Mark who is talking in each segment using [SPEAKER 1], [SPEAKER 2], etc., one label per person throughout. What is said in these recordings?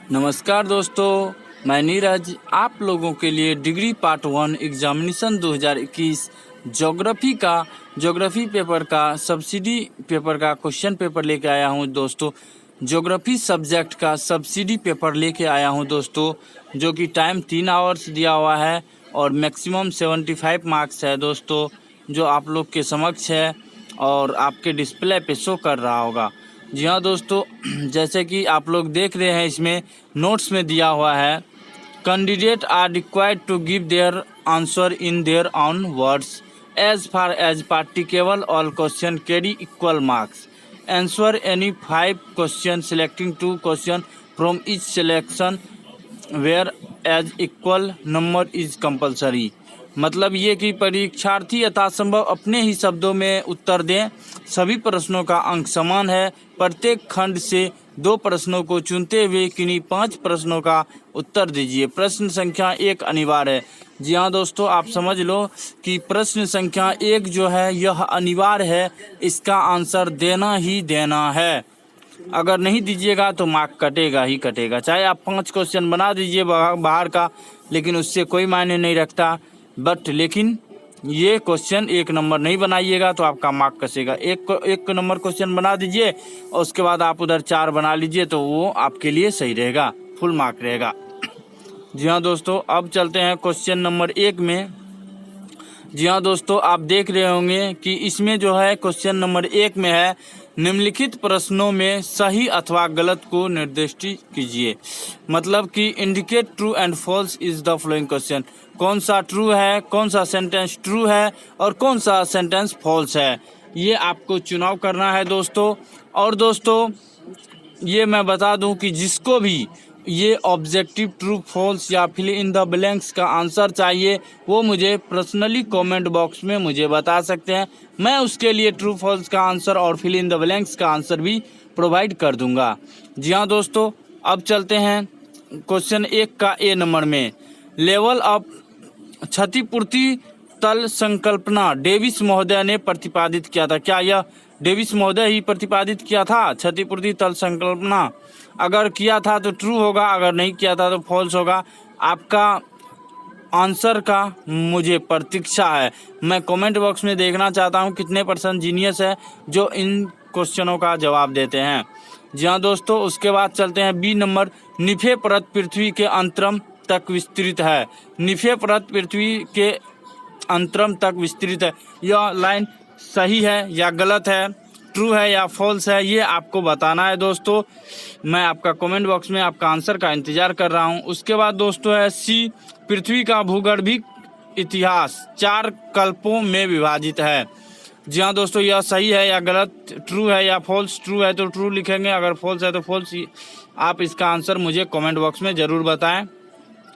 [SPEAKER 1] नमस्कार दोस्तों, मैं नीरज आप लोगों के लिए degree part 1 examination 2021 geography paper का सब्सिडी पेपर का क्वेश्चन पेपर लेके आया हूं दोस्तों। ज्योग्राफी सब्जेक्ट का सब्सिडी पेपर लेके आया हूं दोस्तों, जो कि टाइम 3 आवर्स दिया हुआ है और मैक्सिमम 75 मार्क्स है दोस्तों, जो आप लोग के समक्ष है और आपके डिस्प्ले पे शो कर रहा होगा। जी हाँ दोस्तों, जैसे कि आप लोग देख रहे हैं, इसमें नोट्स में दिया हुआ है, candidate are required to give their answer in their own words as far as practicable all question carry equal marks answer any 5 question selecting 2 question from each selection where as equal number is compulsory. मतलब ये कि परीक्षार्थी यथासंभव अपने ही शब्दों में उत्तर दें। सभी प्रश्नों का अंक समान है। प्रत्येक खंड से 2 प्रश्नों को चुनते हुए किन्हीं 5 प्रश्नों का उत्तर दीजिए। प्रश्न संख्या 1 अनिवार्य है। जी हाँ दोस्तों, आप समझ लो कि प्रश्न संख्या 1 जो है यह अनिवार्य है, इसका आंसर देना ही देना है। अगर नहीं दीजिएगा तो मार्क कटेगा ही कटेगा, चाहे आप 5 क्वेश्चन बना दीजिए बाहर का, लेकिन उससे कोई मायने नहीं रखता। लेकिन ये क्वेश्चन 1 नंबर नहीं बनाइएगा तो आपका मार्क कसेगा। एक नंबर क्वेश्चन बना दीजिए और उसके बाद आप उधर 4 बना लीजिए तो वो आपके लिए सही रहेगा, फुल मार्क रहेगा। जी हाँ दोस्तों, अब चलते हैं क्वेश्चन नंबर 1 में। जी हाँ दोस्तों, आप देख रहे होंगे कि इसमें जो है क्वेश्चन नंबर 1 में है, निम्नलिखित प्रश्नों में सही अथवा गलत को निर्दिष्ट कीजिए। मतलब कि indicate true and false is the following question. कौन सा ट्रू है, कौन सा सेंटेंस ट्रू है और कौन सा सेंटेंस फॉल्स है, ये आपको चुनाव करना है दोस्तों। और दोस्तों ये मैं बता दूं कि जिसको भी ये ऑब्जेक्टिव ट्रू फॉल्स या फिल इन द ब्लैंक्स का आंसर चाहिए, वो मुझे पर्सनली कमेंट बॉक्स में मुझे बता सकते हैं। मैं उसके लिए ट्रू फॉल्स का आंसर और फिल इन द ब्लैंक्स का आंसर भी प्रोवाइड कर दूंगा। जी हाँ दोस्तों, अब चलते हैं क्वेश्चन 1 का ए नंबर में। लेवल ऑफ क्षतिपूर्ति तल संकल्पना डेविस महोदय ने प्रतिपादित किया था। क्या यह डेविस महोदय ही प्रतिपादित किया था क्षतिपूर्ति तल संकल्पना? अगर किया था तो ट्रू होगा, अगर नहीं किया था तो फॉल्स होगा। आपका आंसर का मुझे प्रतीक्षा है। मैं कमेंट बॉक्स में देखना चाहता हूं कितने % जीनियस है जो इन क्वेश्चनों का जवाब देते हैं। जी हाँ दोस्तों, उसके बाद चलते हैं बी नंबर। निफे परत पृथ्वी के अंतरम तक विस्तृत है। निफे परत पृथ्वी के अंतरम तक विस्तृत है। यह लाइन सही है या गलत है, ट्रू है या फॉल्स है, ये आपको बताना है दोस्तों। मैं आपका कमेंट बॉक्स में आपका आंसर का इंतजार कर रहा हूं। उसके बाद दोस्तों है सी। पृथ्वी का भूगर्भिक इतिहास 4 कल्पों में विभाजित है। जी हाँ दोस्तों, यह सही है या गलत, ट्रू है या फॉल्स? ट्रू है तो ट्रू लिखेंगे, अगर फॉल्स है तो फॉल्स। आप इसका आंसर मुझे कमेंट बॉक्स में ज़रूर बताएं,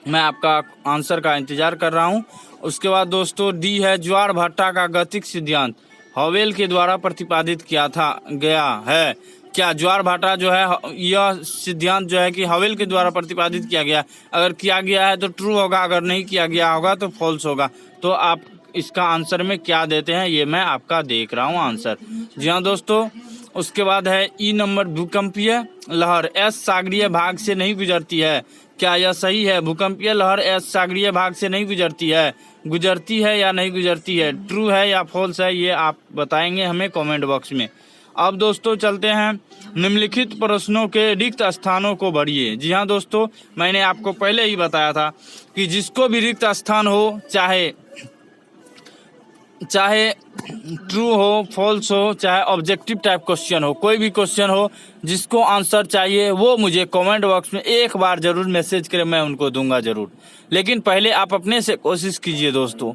[SPEAKER 1] मैं आपका आंसर का इंतजार कर रहा हूं। उसके बाद दोस्तों डी है। ज्वार भाटा का गतिक सिद्धांत हवेल के द्वारा प्रतिपादित किया था गया है। क्या ज्वार भाटा जो है यह सिद्धांत जो है कि हवेल के द्वारा प्रतिपादित किया गया? अगर किया गया है तो ट्रू होगा, अगर नहीं किया गया होगा तो फॉल्स होगा। तो आप इसका आंसर में क्या देते हैं ये मैं आपका देख रहा हूँ आंसर। जी हाँ दोस्तों, उसके बाद है ई नंबर। भूकंपीय लहर एस सागरीय भाग से नहीं गुजरती है। क्या यह सही है? भूकंपीय लहर एस सागरीय भाग से नहीं गुजरती है। गुजरती है या नहीं गुजरती है, ट्रू है या फॉल्स है, ये आप बताएंगे हमें कमेंट बॉक्स में। अब दोस्तों चलते हैं निम्नलिखित प्रश्नों के रिक्त स्थानों को भरिए। जी हाँ दोस्तों, मैंने आपको पहले ही बताया था कि जिसको भी रिक्त स्थान हो, चाहे ट्रू हो, फॉल्स हो, चाहे ऑब्जेक्टिव टाइप क्वेश्चन हो, कोई भी क्वेश्चन हो, जिसको आंसर चाहिए वो मुझे कमेंट बॉक्स में एक बार ज़रूर मैसेज करें, मैं उनको दूंगा ज़रूर। लेकिन पहले आप अपने से कोशिश कीजिए दोस्तों।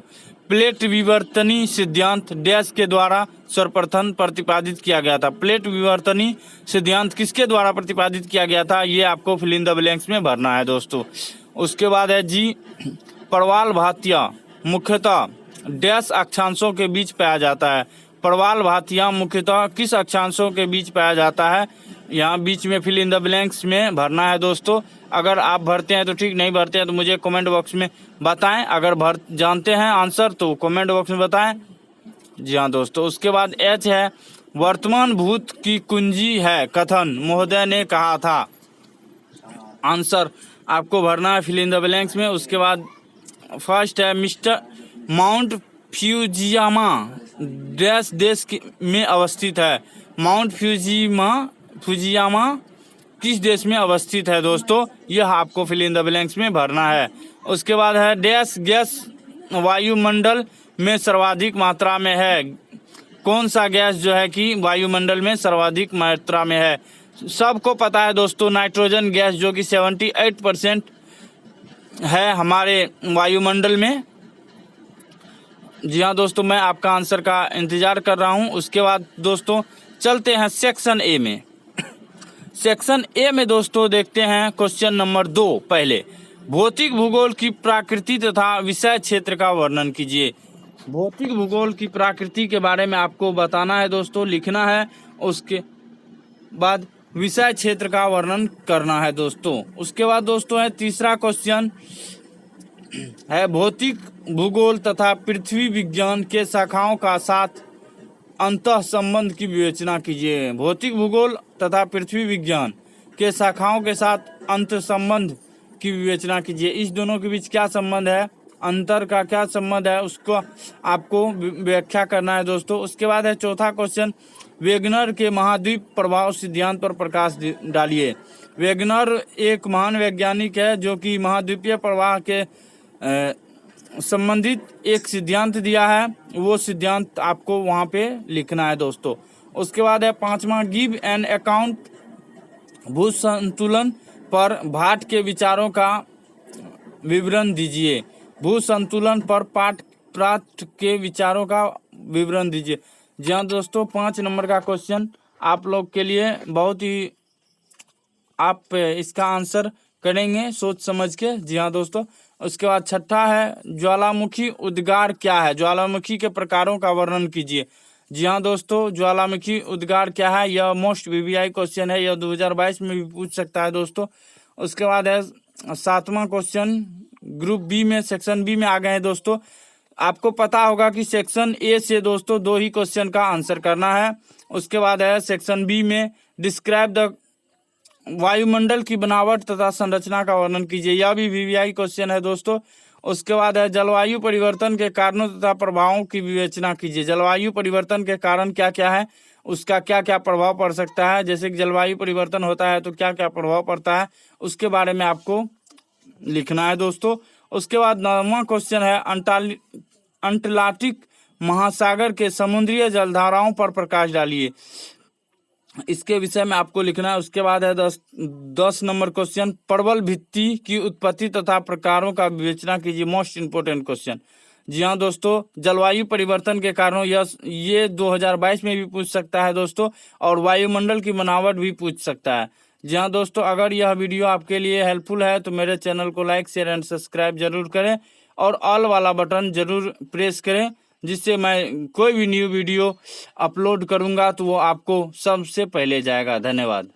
[SPEAKER 1] प्लेट विवर्तनी सिद्धांत डैश के द्वारा सर्वप्रथम प्रतिपादित किया गया था। प्लेट विवर्तनी सिद्धांत किसके द्वारा प्रतिपादित किया गया था, ये आपको फिल इन द ब्लैंक्स में भरना है दोस्तों। उसके बाद है जी। प्रवाल भातिया मुख्यतः डैश अक्षांशों के बीच पाया जाता है। प्रवाल भातिया मुख्यतः किस अक्षांशों के बीच पाया जाता है, यहाँ बीच में फिल इन द ब्लैंक्स में भरना है दोस्तों। अगर आप भरते हैं तो ठीक, नहीं भरते हैं तो मुझे कमेंट बॉक्स में बताएं। अगर जानते हैं आंसर तो कमेंट बॉक्स में बताएं। जी हाँ दोस्तों, उसके बाद एच है। वर्तमान भूत की कुंजी है कथन महोदय ने कहा था। आंसर आपको भरना है फिल इन द ब्लैंक्स में। उसके बाद फर्स्ट है मिस्टर माउंट फ्यूजियामा डैश देश में अवस्थित है। माउंट फ्यूजियामा किस देश में अवस्थित है दोस्तों, यह आपको फिल इन द ब्लैंक्स में भरना है। उसके बाद है डैश गैस वायुमंडल में सर्वाधिक मात्रा में है। कौन सा गैस जो है कि वायुमंडल में सर्वाधिक मात्रा में है, सबको पता है दोस्तों, नाइट्रोजन गैस जो कि 78% है हमारे वायुमंडल में। जी हाँ दोस्तों, मैं आपका आंसर का इंतज़ार कर रहा हूँ। उसके बाद दोस्तों चलते हैं सेक्शन ए में। सेक्शन ए में दोस्तों देखते हैं क्वेश्चन नंबर 2। पहले भौतिक भूगोल की प्रकृति तथा विषय क्षेत्र का वर्णन कीजिए। भौतिक भूगोल की प्रकृति के बारे में आपको बताना है दोस्तों, लिखना है। उसके बाद विषय क्षेत्र का वर्णन करना है दोस्तों। उसके बाद दोस्तों है तीसरा क्वेश्चन है भौतिक भूगोल तथा पृथ्वी विज्ञान के शाखाओं का साथ अंतः संबंध की विवेचना कीजिए। भौतिक भूगोल तथा पृथ्वी विज्ञान के शाखाओं के साथ अंत संबंध की विवेचना कीजिए। इस दोनों के बीच क्या संबंध है, अंतर का क्या संबंध है, उसको आपको व्याख्या करना है दोस्तों। उसके बाद है चौथा क्वेश्चन वेगनर के महाद्वीप प्रभाव सिद्धांत पर प्रकाश डालिए। वेगनर एक महान वैज्ञानिक है जो कि महाद्वीपीय प्रवाह के संबंधित एक सिद्धांत दिया है, वो सिद्धांत आपको वहाँ पे लिखना है दोस्तों। उसके बाद है पांचवा गिव एन अकाउंट भू संतुलन पर भाट के विचारों का विवरण दीजिए। भू संतुलन पर पाठ के विचारों का विवरण दीजिए। जी हाँ दोस्तों, 5 नंबर का क्वेश्चन आप लोग के लिए बहुत ही, आप इसका आंसर करेंगे सोच समझ के। जी हाँ दोस्तों, उसके बाद छठा है ज्वालामुखी उद्गार क्या है। ज्वालामुखी के प्रकारों का वर्णन कीजिए। जी हाँ दोस्तों, ज्वालामुखी उद्गार क्या है, यह मोस्ट वीवीआई क्वेश्चन है, यह 2022 में भी पूछ सकता है दोस्तों। उसके बाद है 7वां क्वेश्चन ग्रुप बी में, सेक्शन बी में आ गए हैं दोस्तों। आपको पता होगा कि सेक्शन ए से दोस्तों 2 ही क्वेश्चन का आंसर करना है। उसके बाद है सेक्शन बी में डिस्क्राइब द वायुमंडल की बनावट तथा संरचना का वर्णन कीजिए, यह भी वीवीआई क्वेश्चन है दोस्तों। उसके बाद है जलवायु परिवर्तन के कारणों तथा प्रभावों की विवेचना कीजिए। जलवायु परिवर्तन के कारण क्या क्या है, उसका क्या क्या प्रभाव पड़ सकता है, जैसे कि जलवायु परिवर्तन होता है तो क्या क्या प्रभाव पड़ता है, उसके बारे में आपको लिखना है दोस्तों। उसके बाद 9वां क्वेश्चन है अंटार्कटिक महासागर के समुद्रीय जलधाराओं पर प्रकाश डालिए, इसके विषय में आपको लिखना है। उसके बाद है 10 नंबर क्वेश्चन प्रबल भित्ति की उत्पत्ति तथा प्रकारों का विवेचना कीजिए, मोस्ट इंपोर्टेंट क्वेश्चन। जी हाँ दोस्तों, जलवायु परिवर्तन के कारणों ये 2022 में भी पूछ सकता है दोस्तों, और वायुमंडल की बनावट भी पूछ सकता है। जी हाँ दोस्तों, अगर यह वीडियो आपके लिए हेल्पफुल है तो मेरे चैनल को लाइक शेयर एंड सब्सक्राइब जरूर करें और ऑल वाला बटन जरूर प्रेस करें, जिससे मैं कोई भी न्यू वीडियो अपलोड करूंगा तो वो आपको सबसे पहले जाएगा। धन्यवाद।